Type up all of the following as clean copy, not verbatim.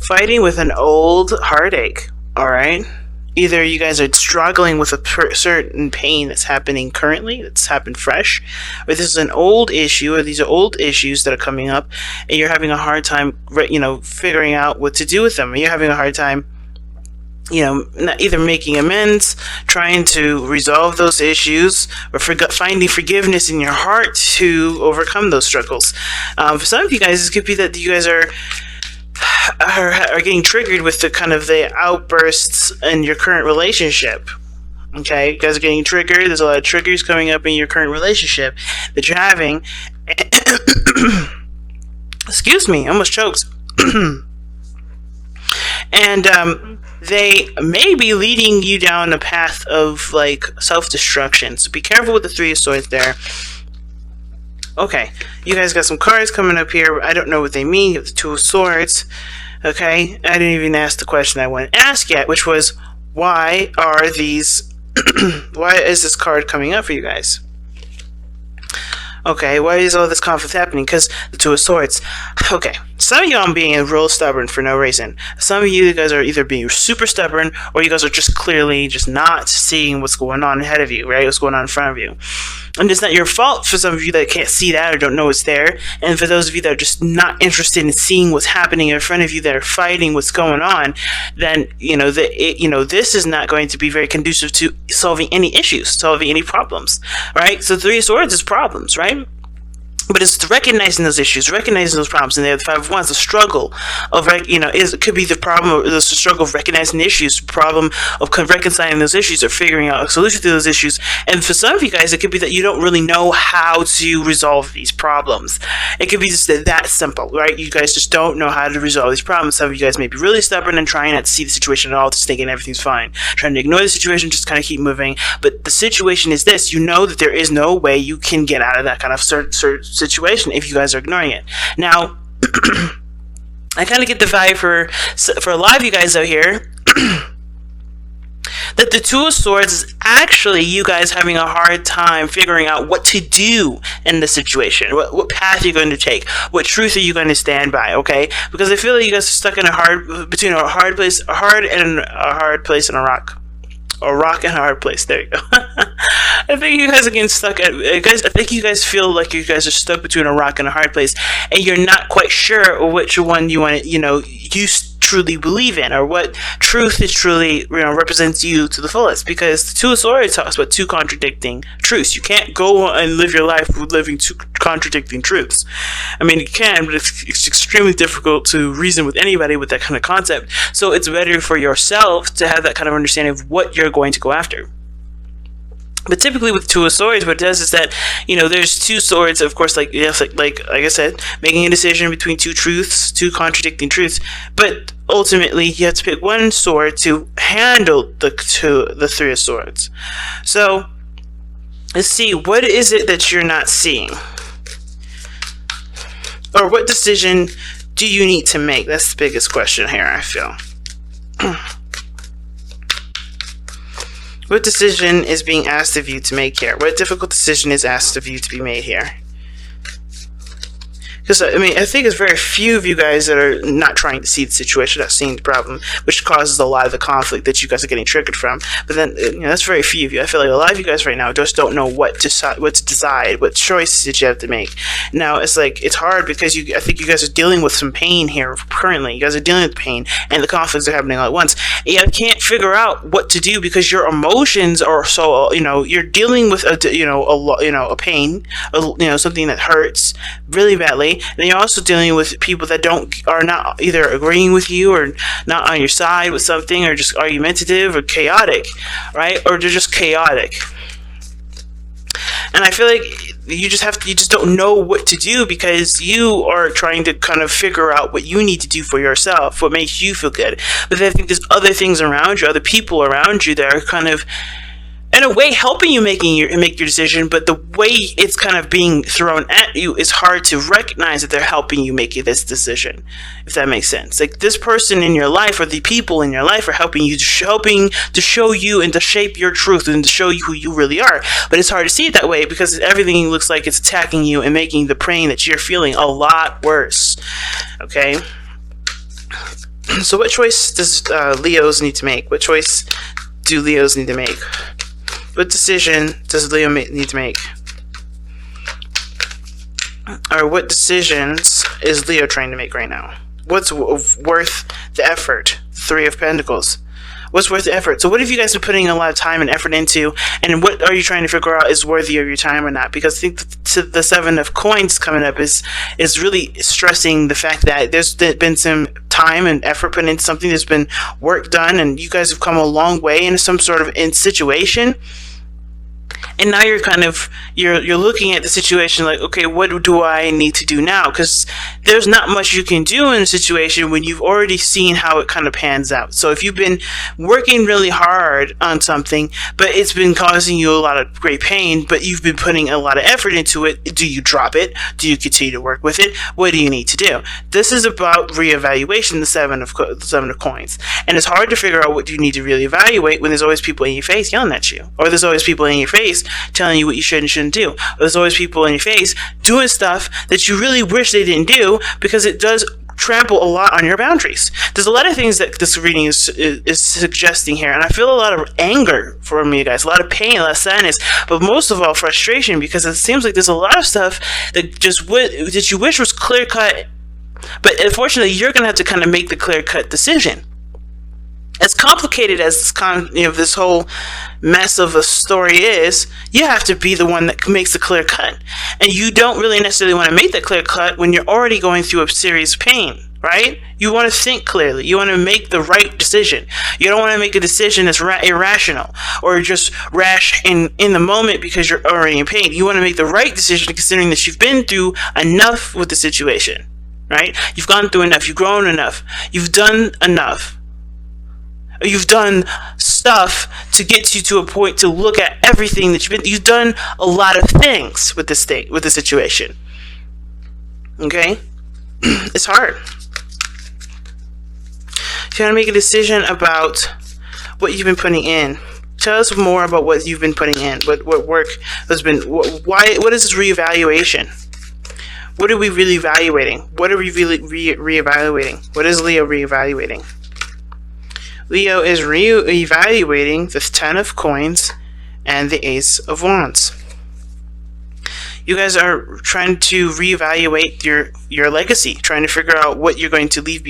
fighting with an old heartache, all right? Either you guys are struggling with a certain pain that's happening currently, that's happened fresh, or this is an old issue, or these are old issues that are coming up, and you're having a hard time, figuring out what to do with them. You're having a hard time, either making amends, trying to resolve those issues, or finding forgiveness in your heart to overcome those struggles. For some of you guys, it could be that you guys are getting triggered with the outbursts in your current relationship. Okay, you guys are getting triggered. There's a lot of triggers coming up in your current relationship that you're having. Excuse me, I almost choked. And they may be leading you down a path of self-destruction. So be careful with the Three of Swords there. Okay, you guys got some cards coming up here. I don't know what they mean. You have the Two of Swords. Okay, I didn't even ask the question I wanted to ask yet, which was, why are these... why is this card coming up for you guys? Okay, why is all this conflict happening? Because the Two of Swords. Okay, some of y'all are being real stubborn for no reason. Some of you guys are either being super stubborn, or you guys are just clearly just not seeing what's going on ahead of you, right? What's going on in front of you. And it's not your fault for some of you that can't see that or don't know it's there. And for those of you that are just not interested in seeing what's happening in front of you, that are fighting what's going on, then this is not going to be very conducive to solving any issues, solving any problems, right? So Three of Swords is problems, right? But it's recognizing those issues, recognizing those problems, and the Five of Wands, the struggle of, it could be the problem, the struggle of recognizing the issues, the problem of reconciling those issues, or figuring out a solution to those issues. And for some of you guys, it could be that you don't really know how to resolve these problems. It could be just that simple, right? You guys just don't know how to resolve these problems. Some of you guys may be really stubborn and trying not to see the situation at all, just thinking everything's fine, trying to ignore the situation, just kind of keep moving. But the situation is this: you know that there is no way you can get out of that kind of situation if you guys are ignoring it. Now, I kind of get the vibe for a lot of you guys out here that the Two of Swords is actually you guys having a hard time figuring out what to do in the situation, what path you're going to take, what truth are you going to stand by, okay? Because I feel like you guys are stuck in between a hard place and a rock. A rock and a hard place. There you go. I think you guys are getting stuck I think you guys feel like you guys are stuck between a rock and a hard place, and you're not quite sure which one you want to, you truly believe in, or what truth is truly, represents you to the fullest. Because the Two of Swords talks about two contradicting truths. You can't go and live your life with living two contradicting truths. I mean, you can, but it's extremely difficult to reason with anybody with that kind of concept. So it's better for yourself to have that kind of understanding of what you're going to go after. But typically with Two of Swords, what it does is that, there's two swords, of course, like I said, making a decision between two truths, two contradicting truths. But ultimately, you have to pick one sword to handle the Three of Swords. So, let's see, what is it that you're not seeing? Or what decision do you need to make? That's the biggest question here, I feel. What decision is being asked of you to make here? What difficult decision is asked of you to be made here? Because, I think there's very few of you guys that are not trying to see the situation, not seeing the problem, which causes a lot of the conflict that you guys are getting triggered from. But then, that's very few of you. I feel like a lot of you guys right now just don't know what to decide, what choices that you have to make. Now, it's hard because I think you guys are dealing with some pain here currently. You guys are dealing with pain, and the conflicts are happening all at once. And you can't figure out what to do because your emotions are so, you're dealing with a pain, something that hurts really badly. And you're also dealing with people that are not either agreeing with you, or not on your side with something, or just argumentative or chaotic, right? Or they're just chaotic. And I feel like you just don't know what to do because you are trying to kind of figure out what you need to do for yourself, what makes you feel good. But I think there's other things around you, other people around you that are kind of, in a way, helping you make your decision, but the way it's kind of being thrown at you is hard to recognize that they're helping you make this decision, if that makes sense. Like, this person in your life, or the people in your life, are helping to show you and to shape your truth and to show you who you really are. But it's hard to see it that way because everything looks like it's attacking you and making the pain that you're feeling a lot worse. Okay? So what choice does Leos need to make? What choice do Leos need to make? What decision does Leo need to make? Or what decisions is Leo trying to make right now? What's worth the effort? Three of Pentacles. What's worth the effort? So what have you guys been putting a lot of time and effort into, and what are you trying to figure out is worthy of your time or not? Because I think the Seven of Coins coming up is really stressing the fact that there's been some time and effort put into something, there's been work done, and you guys have come a long way in some sort of situation. And now you're kind of you're looking at the situation like, okay, what do I need to do now? Because there's not much you can do in a situation when you've already seen how it kind of pans out. So if you've been working really hard on something, but it's been causing you a lot of great pain, but you've been putting a lot of effort into it, do you drop it? Do you continue to work with it? What do you need to do? This is about reevaluation, the seven of coins, and it's hard to figure out what you need to really evaluate when there's always people in your face yelling at you, or there's always people in your face telling you what you should and shouldn't do. There's always people in your face doing stuff that you really wish they didn't do, because it does trample a lot on your boundaries. There's a lot of things that this reading is suggesting here, and I feel a lot of anger from you guys, a lot of pain, a lot of sadness, but most of all frustration, because it seems like there's a lot of stuff that that you wish was clear cut, but unfortunately you're gonna have to kind of make the clear cut decision. As complicated as this whole mess of a story is, you have to be the one that makes the clear cut. And you don't really necessarily want to make the clear cut when you're already going through a serious pain, right? You want to think clearly. You want to make the right decision. You don't want to make a decision that's irrational or just rash in the moment because you're already in pain. You want to make the right decision considering that you've been through enough with the situation, right? You've gone through enough. You've grown enough. You've done enough. You've done stuff to get you to a point to look at everything that you've done a lot of things with this thing, with the situation. Okay? It's hard. If you want to make a decision about what you've been putting in, tell us more about what you've been putting in. What work has been, what is this reevaluation? What are we really evaluating? What are we really reevaluating? What is Leo reevaluating? Leo is re-evaluating the Ten of Coins and the Ace of Wands. You guys are trying to reevaluate your legacy, trying to figure out what you're going to leave,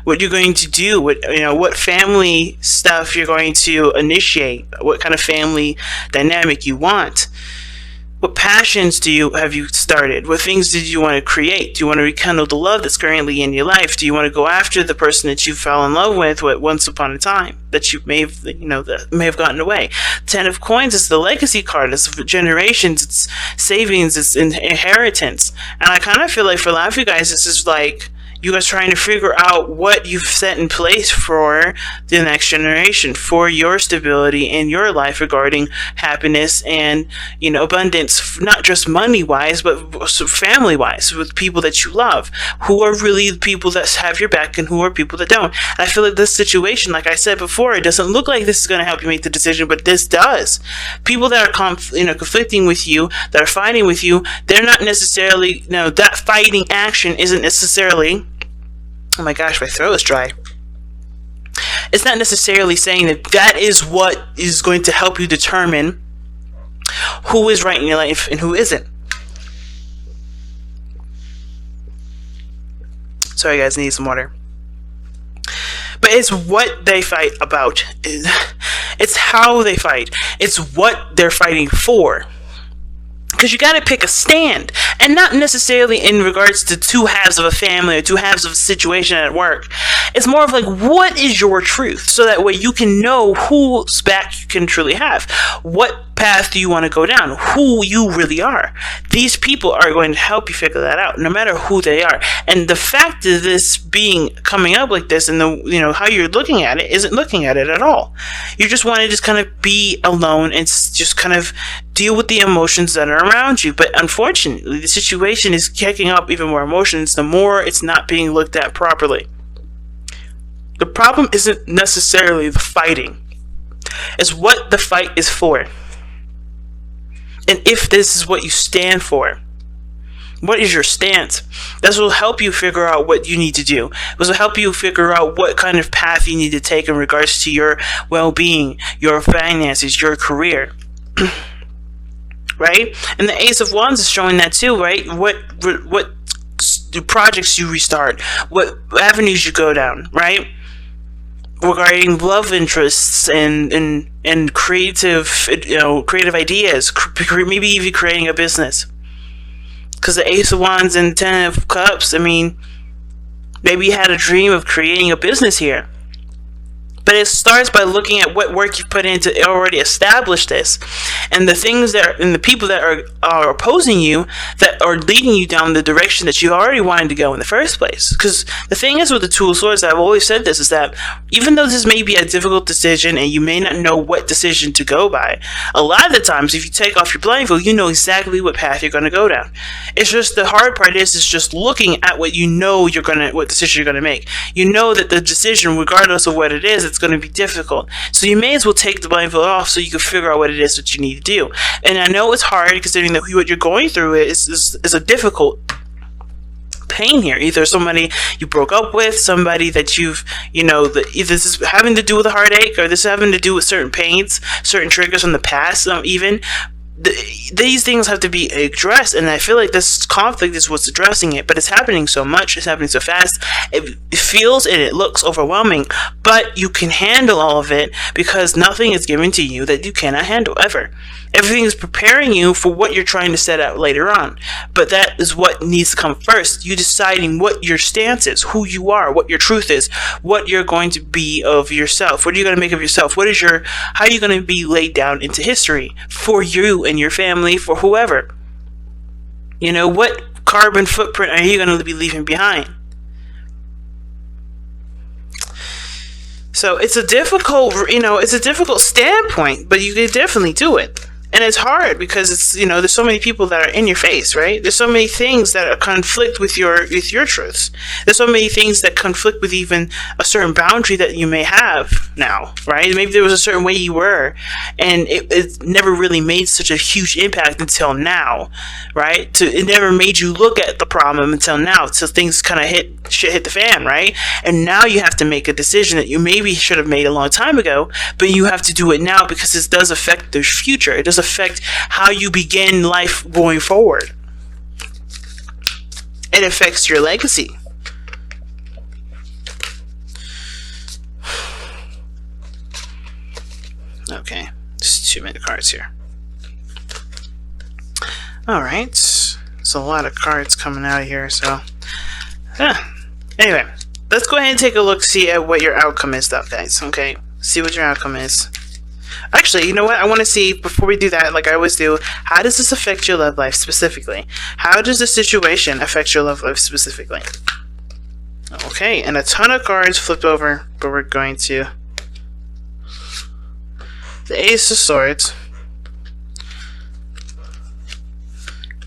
what you're going to do, what family stuff you're going to initiate, what kind of family dynamic you want. What passions have you started? What things did you want to create? Do you want to rekindle the love that's currently in your life? Do you want to go after the person that you fell in love with once upon a time that you may have, that may have gotten away? Ten of Coins is the legacy card. It's generations. It's savings. It's inheritance. And I kind of feel like for a lot of you guys, this is like you guys trying to figure out what you've set in place for the next generation, for your stability in your life regarding happiness and, abundance, not just money-wise, but family-wise, with people that you love, who are really the people that have your back and who are people that don't. And I feel like this situation, like I said before, it doesn't look like this is going to help you make the decision, but this does. People that are conflicting with you, that are fighting with you, they're not necessarily, that fighting action isn't necessarily, oh my gosh, my throat is dry. It's not necessarily saying that is what is going to help you determine who is right in your life and who isn't. Sorry guys, I need some water. But it's what they fight about. It's how they fight. It's what they're fighting for. Because you got to pick a stand, and not necessarily in regards to two halves of a family or two halves of a situation at work. It's more of like, what is your truth? So that way you can know whose back you can truly have. What path do you want to go down? Who you really are. These people are going to help you figure that out, no matter who they are. And the fact of this coming up like this, and how you're looking at it, isn't looking at it at all. You just want to just kind of be alone and just kind of deal with the emotions that are around you. But unfortunately, the situation is kicking up even more emotions the more it's not being looked at properly. The problem isn't necessarily the fighting. It's what the fight is for. And if this is what you stand for. What is your stance? This will help you figure out what you need to do. This will help you figure out what kind of path you need to take in regards to your well-being, your finances, your career. Right? And the Ace of Wands is showing that too, right? What projects you restart, what avenues you go down, right? Regarding love interests and creative, creative ideas, maybe even creating a business. Because the Ace of Wands and Ten of Cups, I mean, maybe you had a dream of creating a business here. But it starts by looking at what work you've put in to already establish this, and the things and the people that are opposing you, that are leading you down the direction that you already wanted to go in the first place. Because the thing is with the Two of Swords, I've always said this, is that even though this may be a difficult decision and you may not know what decision to go by, a lot of the times if you take off your blindfold, you know exactly what path you're going to go down. It's just the hard part is just looking at what you know what decision you're going to make. You know that the decision, regardless of what it is, it's going to be difficult. So you may as well take the blindfold off so you can figure out what it is that you need to do. And I know it's hard considering that what you're going through is a difficult pain here. Either somebody you broke up with, somebody that either this is having to do with a heartache, or this is having to do with certain pains, certain triggers from the past, even. These things have to be addressed, and I feel like this conflict is what's addressing it, but it's happening so much, it's happening so fast, it feels and it looks overwhelming, but you can handle all of it because nothing is given to you that you cannot handle, ever. Everything is preparing you for what you're trying to set out later on, but that is what needs to come first. You deciding what your stance is, who you are, what your truth is, what you're going to be of yourself, what are you going to make of yourself, how are you going to be laid down into history for you and your family, for whoever. What carbon footprint are you going to be leaving behind? So it's a difficult standpoint, but you can definitely do it. And it's hard because there's so many people that are in your face, right? There's so many things that conflict with your truths. There's so many things that conflict with even a certain boundary that you may have now, right? Maybe there was a certain way you were, and it never really made such a huge impact until now, right? It never made you look at the problem until now, until things kind of hit the fan, right? And now you have to make a decision that you maybe should have made a long time ago, but you have to do it now because this does affect the future. It does affect how you begin life going forward. It affects your legacy. Okay, just too many cards here. Alright, there's a lot of cards coming out of here, so anyway, let's go ahead and take a look, see at what your outcome is, though, guys. Okay, see what your outcome is. Actually, you know what? I want to see, before we do that, like I always do, how does this affect your love life specifically? How does this situation affect your love life specifically? Okay, and a ton of cards flipped over, but we're going to... The Ace of Swords.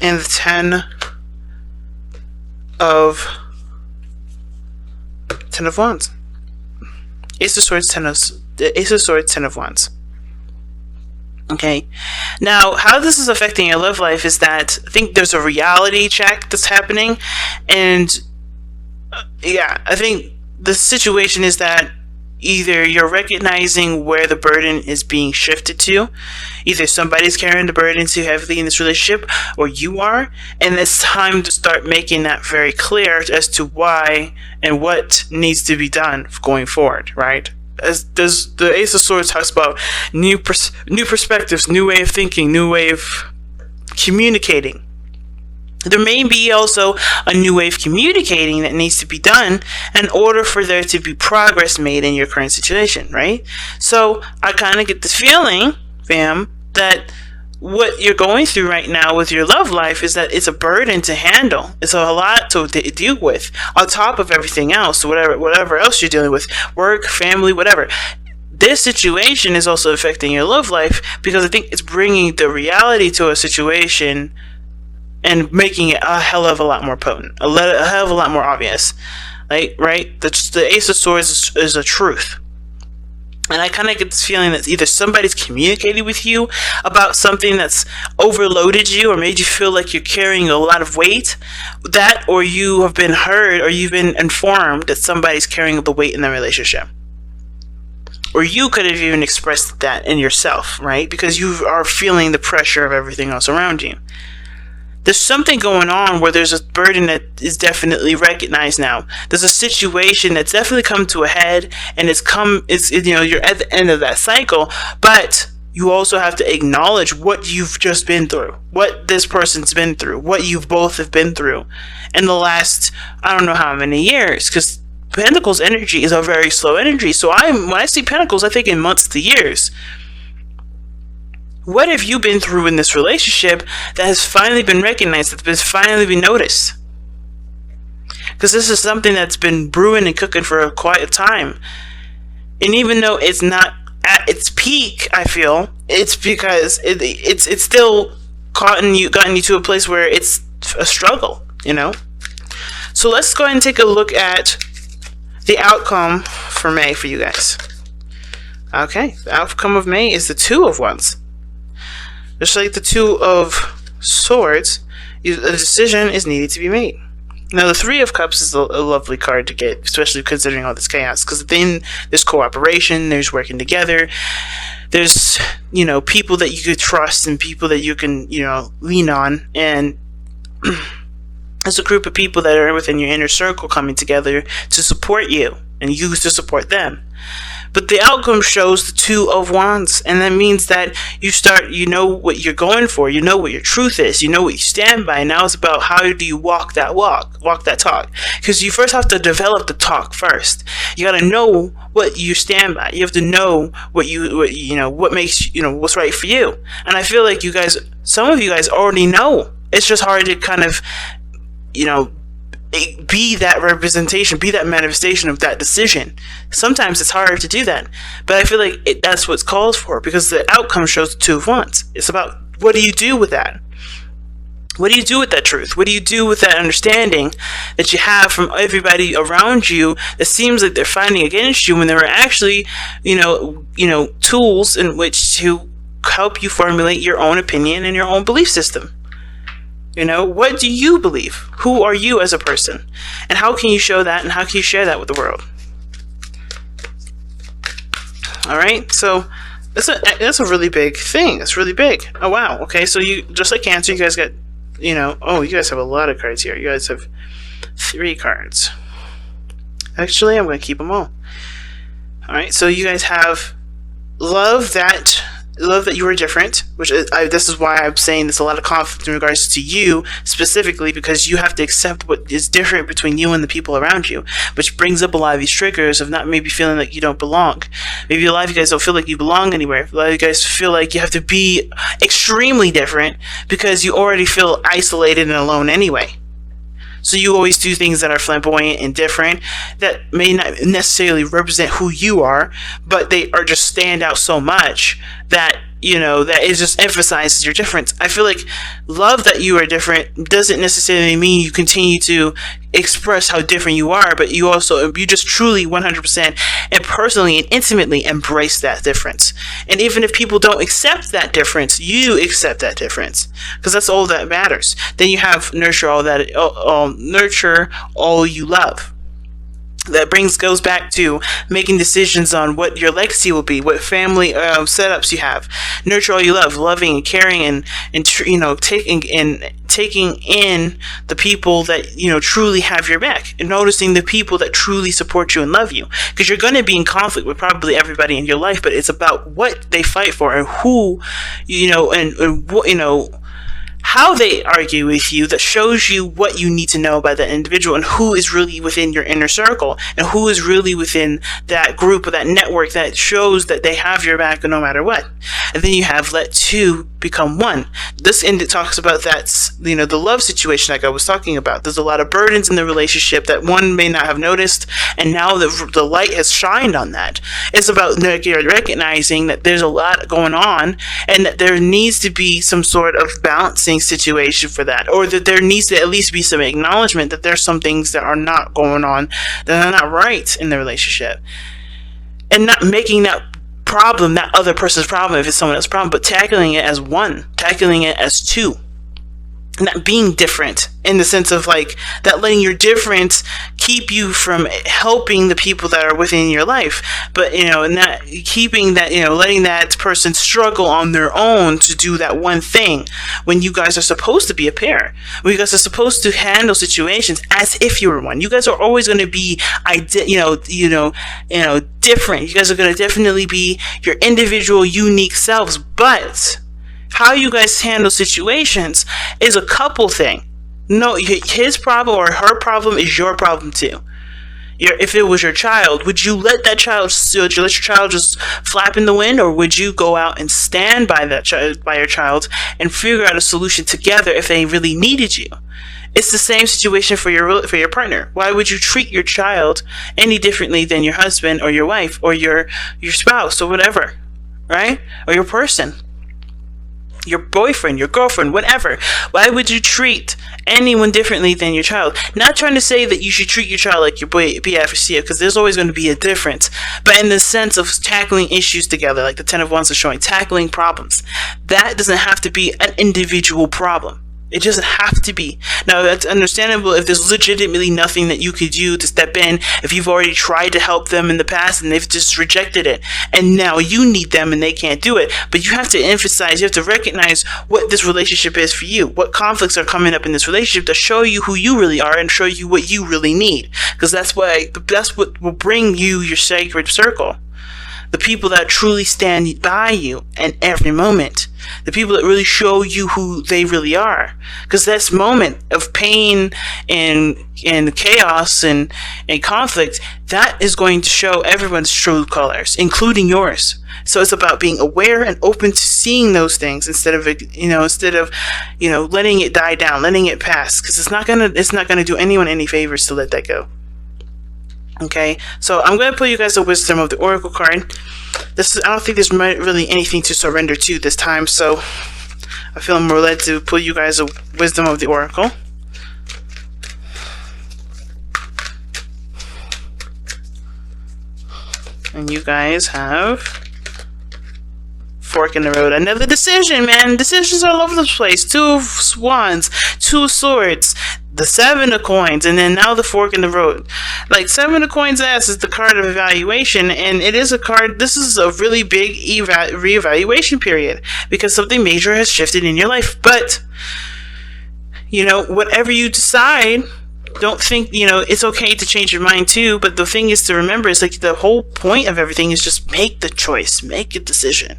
And the Ten of Wands. Ace of Swords, Ten of Wands. Okay, now how this is affecting your love life is that I think there's a reality check that's happening, and I think the situation is that either you're recognizing where the burden is being shifted to, either somebody's carrying the burden too heavily in this relationship, or you are, and it's time to start making that very clear as to why and what needs to be done going forward, right? As does the Ace of Swords talks about new perspectives, new way of thinking, new way of communicating. There may be also a new way of communicating that needs to be done in order for there to be progress made in your current situation, right? So I kind of get this feeling, fam, that what you're going through right now with your love life is that it's a burden to handle. It's a lot to deal with on top of everything else, whatever else you're dealing with, work, family, whatever. This situation is also affecting your love life because I think it's bringing the reality to a situation and making it a hell of a lot more potent, a hell of a lot more obvious. Like, right? The Ace of Swords is a truth. And I kind of get this feeling that either somebody's communicated with you about something that's overloaded you or made you feel like you're carrying a lot of weight, that, or you have been heard or you've been informed that somebody's carrying the weight in the relationship. Or you could have even expressed that in yourself, right? Because you are feeling the pressure of everything else around you. There's something going on where there's a burden that is definitely recognized now. There's a situation that's definitely come to a head, and you're at the end of that cycle, but you also have to acknowledge what you've just been through, what this person's been through, what you both have been through in the last, I don't know how many years, because Pentacles energy is a very slow energy. So when I see Pentacles, I think in months to years. What have you been through in this relationship that has finally been recognized, that has finally been noticed? Because this is something that's been brewing and cooking for quite a time. And even though it's not at its peak, I feel, it's because it's still gotten you to a place where it's a struggle, So let's go ahead and take a look at the outcome for May for you guys. Okay, the outcome of May is the Two of Wands. Just like the Two of Swords, a decision is needed to be made. Now, the Three of Cups is a lovely card to get, especially considering all this chaos, because then there's cooperation, there's working together, there's, people that you could trust and people that you can, lean on, and there's a group of people that are within your inner circle coming together to support you, and you to support them. But the outcome shows the Two of Wands, and that means that you know what you're going for, you know what your truth is, you know what you stand by. Now it's about how do you walk that talk. Because you first have to develop the talk first. You got to know what you stand by. You have to know what makes, what's right for you. And I feel like some of you guys already know. It's just hard to kind of, be that representation, be that manifestation of that decision. Sometimes it's harder to do that, but I feel like that's what's called for, because the outcome shows the Two of Wands. It's about, what do you do with that? What do you do with that truth? What do you do with that understanding that you have from everybody around you that seems like they're fighting against you when there are actually, tools in which to help you formulate your own opinion and your own belief system? What do you believe? Who are you as a person? And how can you show that, and how can you share that with the world? All right, so that's a really big thing. That's really big. Oh, wow. Okay, so you, just like Cancer, you guys got, you guys have a lot of cards here. You guys have 3 cards. Actually, I'm going to keep them all. All right, so you guys have love that you are different, which this is why I'm saying there's a lot of conflict in regards to you specifically, because you have to accept what is different between you and the people around you, which brings up a lot of these triggers of not maybe feeling like you don't belong. Maybe a lot of you guys don't feel like you belong anywhere. A lot of you guys feel like you have to be extremely different because you already feel isolated and alone anyway. So you always do things that are flamboyant and different, that may not necessarily represent who you are, but they are just stand out so much that, that it just emphasizes your difference. I feel like love that you are different doesn't necessarily mean you continue to express how different you are, but you just truly 100% and personally and intimately embrace that difference. And even if people don't accept that difference, you accept that difference, because that's all that matters. Then you have nurture all you love. That goes back to making decisions on what your legacy will be, what family setups you have. Nurture all you love, loving and caring and taking in the people that truly have your back, and noticing the people that truly support you and love you, because you're going to be in conflict with probably everybody in your life, but it's about what they fight for and who how they argue with you, that shows you what you need to know about that individual and who is really within your inner circle and who is really within that group or that network that shows that they have your back no matter what. And then you have let two become one. This end talks about the love situation like I was talking about. There's a lot of burdens in the relationship that one may not have noticed, and now the light has shined on that. It's about recognizing that there's a lot going on and that there needs to be some sort of balancing situation for that, or that there needs to at least be some acknowledgement that there's some things that are not going on, that are not right in the relationship, and not making that problem, that other person's problem if it's someone else's problem, but tackling it as one, tackling it as two. Not being different in the sense of like that, letting your difference keep you from helping the people that are within your life, but not keeping that, letting that person struggle on their own to do that one thing when you guys are supposed to be a pair, when you guys are supposed to handle situations as if you were one. You guys are always going to be different. You guys are going to definitely be your individual unique selves, but how you guys handle situations is a couple thing. No, his problem or her problem is your problem too. If it was your child, would you let that child? Would you let your child just flap in the wind, or would you go out and stand by by your child, and figure out a solution together if they really needed you? It's the same situation for your partner. Why would you treat your child any differently than your husband or your wife or your spouse or whatever, right? Or your person, your boyfriend, your girlfriend, whatever. Why would you treat anyone differently than your child? Not trying to say that you should treat your child like your BF or CF, because there's always going to be a difference. But in the sense of tackling issues together, like the 10 of Wands is showing, tackling problems, that doesn't have to be an individual problem. It doesn't have to be. Now, that's understandable if there's legitimately nothing that you could do to step in, if you've already tried to help them in the past and they've just rejected it, and now you need them and they can't do it. But you have to emphasize, you have to recognize what this relationship is for you, what conflicts are coming up in this relationship to show you who you really are and show you what you really need. Because that's what will bring you your sacred circle. The people that truly stand by you in every moment. The people that really show you who they really are. Because this moment of pain and chaos and conflict, that is going to show everyone's true colors, including yours. So it's about being aware and open to seeing those things instead of letting it die down, letting it pass. Because it's not gonna do anyone any favors to let that go. Okay, so I'm going to pull you guys the Wisdom of the Oracle card. I don't think there's really anything to surrender to this time, so I feel more led to pull you guys the Wisdom of the Oracle. And you guys have fork in the road. Another decision, man. Decisions all over the place. 2 of Wands, 2 of Swords, the 7 of Coins, and then now the fork in the road. Like 7 of Coins ass is the card of evaluation, and it is a card. This is a really big reevaluation period because something major has shifted in your life. But whatever you decide, don't think it's okay to change your mind too. But the thing is to remember is like the whole point of everything is just make the choice, make a decision.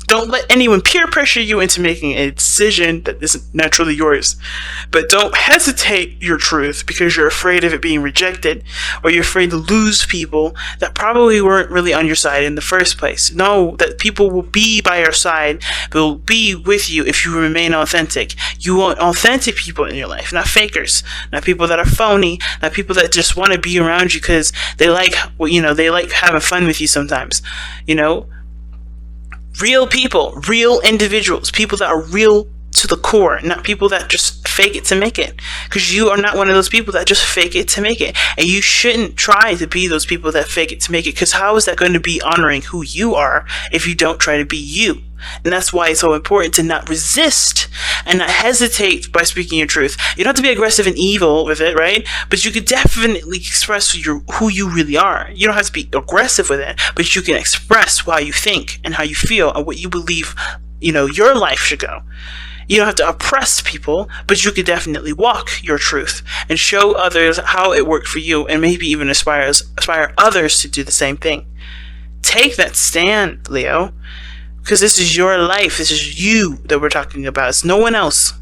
Don't let anyone peer pressure you into making a decision that isn't naturally yours. But don't hesitate your truth because you're afraid of it being rejected, or you're afraid to lose people that probably weren't really on your side in the first place. Know that people will be by your side, will be with you if you remain authentic. You want authentic people in your life, not fakers, not people that are phony, not people that just want to be around you because they like having fun with you sometimes. Real people, real individuals, people that are real to the core, not people that just fake it to make it. Because you are not one of those people that just fake it to make it. And you shouldn't try to be those people that fake it to make it, because how is that going to be honoring who you are if you don't try to be you? And that's why it's so important to not resist and not hesitate by speaking your truth. You don't have to be aggressive and evil with it, right? But you could definitely express who you really are. You don't have to be aggressive with it, but you can express how you think and how you feel and what you believe, your life should go. You don't have to oppress people, but you could definitely walk your truth and show others how it worked for you, and maybe even inspire others to do the same thing. Take that stand, Leo. Because this is your life. This is you that we're talking about. It's no one else.